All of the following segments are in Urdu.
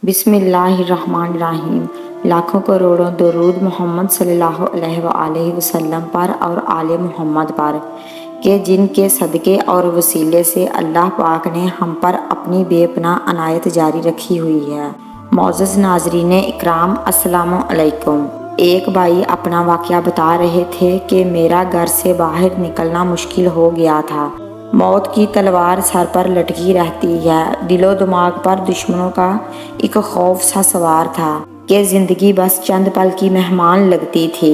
بسم اللہ الرحمن الرحیم۔ لاکھوں کروڑوں درود محمد صلی اللہ علیہ وآلہ وسلم پر اور آل محمد پر، کہ جن کے صدقے اور وسیلے سے اللہ پاک نے ہم پر اپنی بے پناہ عنایت جاری رکھی ہوئی ہے۔ معزز ناظرین اکرام، السلام علیکم۔ ایک بھائی اپنا واقعہ بتا رہے تھے کہ میرا گھر سے باہر نکلنا مشکل ہو گیا تھا۔ موت کی تلوار سر پر لٹکی رہتی ہے۔ دل و دماغ پر دشمنوں کا ایک خوف سا سوار تھا کہ زندگی بس چند پل کی مہمان لگتی تھی،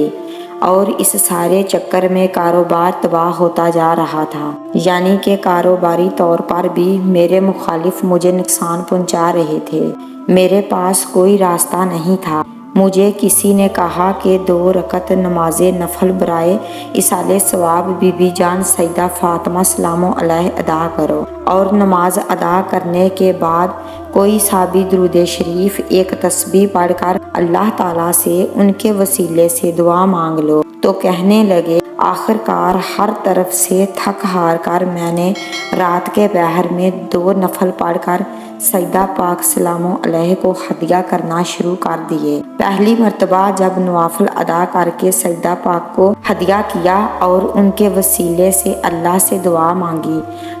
اور اس سارے چکر میں کاروبار تباہ ہوتا جا رہا تھا، یعنی کہ کاروباری طور پر بھی میرے مخالف مجھے نقصان پہنچا رہے تھے۔ میرے پاس کوئی راستہ نہیں تھا۔ مجھے کسی نے کہا کہ 2 رکعت نماز نفل برائے ایصال ثواب بی بی جان سیدہ فاطمہ سلام علیہا ادا کرو، اور نماز ادا کرنے کے بعد کوئی سا بھی درود شریف، ایک تسبیح پڑھ کر اللہ تعالیٰ سے ان کے وسیلے سے دعا مانگ لو۔ تو کہنے لگے، آخر کار ہر طرف سے تھک ہار کر میں نے رات کے پہر میں 2 نفل پڑھ کر سیدہ پاک سلام علیہا کو ہدیہ کرنا شروع کر دیے۔ پہلی مرتبہ جب نوافل ادا کر کے سیدہ پاک کو ہدیہ کیا اور ان کے وسیلے سے اللہ سے دعا مانگی،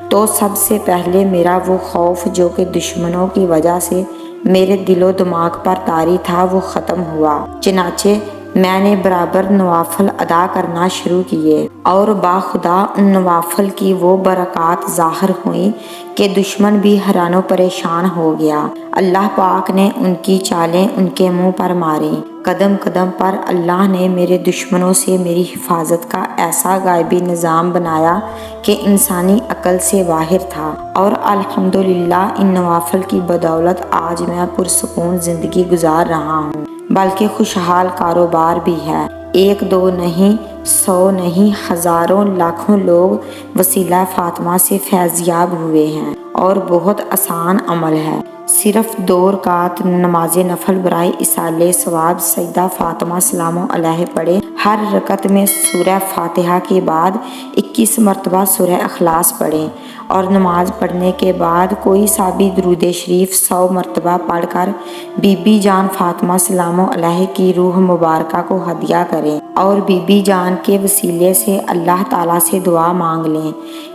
تو سب سے پہلے میرا وہ خوف جو کہ دشمنوں کی وجہ سے میرے دل و دماغ پر طاری تھا، وہ ختم ہوا۔ چنانچہ میں نے برابر نوافل ادا کرنا شروع کیے، اور باخدا ان نوافل کی وہ برکات ظاہر ہوئیں کہ دشمن بھی حیران و پریشان ہو گیا۔ اللہ پاک نے ان کی چالیں ان کے منہ پر ماریں۔ قدم قدم پر اللہ نے میرے دشمنوں سے میری حفاظت کا ایسا غائبی نظام بنایا کہ انسانی عقل سے باہر تھا، اور الحمدللہ ان نوافل کی بدولت آج میں پرسکون زندگی گزار رہا ہوں، بلکہ خوشحال کاروبار بھی ہے۔ 1 2 نہیں، 100 نہیں، ہزاروں لاکھوں لوگ وسیلہ فاطمہ سے فیض یاب ہوئے ہیں، اور بہت آسان عمل ہے۔ صرف 2 رکعت نماز نفل برائے ایصال ثواب سیدہ فاطمہ سلام علیہا پڑھیں۔ ہر رکعت میں سورہ فاتحہ کے بعد 21 مرتبہ سورہ اخلاص پڑھیں، اور نماز پڑھنے کے بعد کوئی سا بھی درود شریف 100 مرتبہ پڑھ کر بی بی جان فاطمہ سلام علیہا کی روح مبارکہ کو ہدیہ کریں، اور بی بی جان کے وسیلے سے اللہ تعالیٰ سے دعا مانگ لیں۔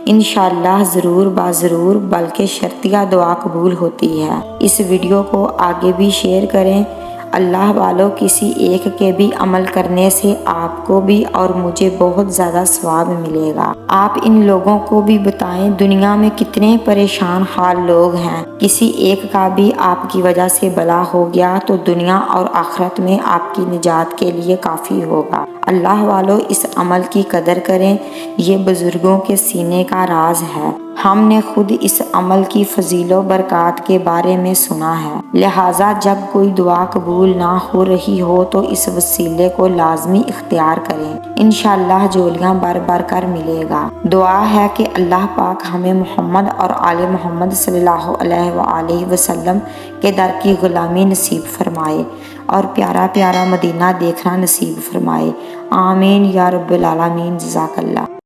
انشاءاللہ ضرور ضرور، بلکہ شرطیہ دعا قبول ہوتی ہے۔ اس ویڈیو کو آگے بھی شیئر کریں۔ اللہ والو، کسی ایک کے بھی عمل کرنے سے آپ کو بھی اور مجھے بہت زیادہ ثواب ملے گا۔ آپ ان لوگوں کو بھی بتائیں، دنیا میں کتنے پریشان حال لوگ ہیں، کسی ایک کا بھی آپ کی وجہ سے بلا ہو گیا تو دنیا اور آخرت میں آپ کی نجات کے لیے کافی ہوگا۔ اللہ والو، اس عمل کی قدر کریں، یہ بزرگوں کے سینے کا راز ہے۔ ہم نے خود اس عمل کی فضیلت و برکات کے بارے میں سنا ہے، لہٰذا جب کوئی دعا قبول نہ ہو رہی ہو تو اس وسیلے کو لازمی اختیار کریں، انشاءاللہ جولیاں بھر بھر کر ملے گا۔ دعا ہے کہ اللہ پاک ہمیں محمد اور آل محمد صلی اللہ علیہ وآلہ وسلم کے در کی غلامی نصیب فرمائے، اور پیارا پیارا مدینہ دیکھنا نصیب فرمائے۔ آمین یا رب العالمین۔ جزاک اللہ۔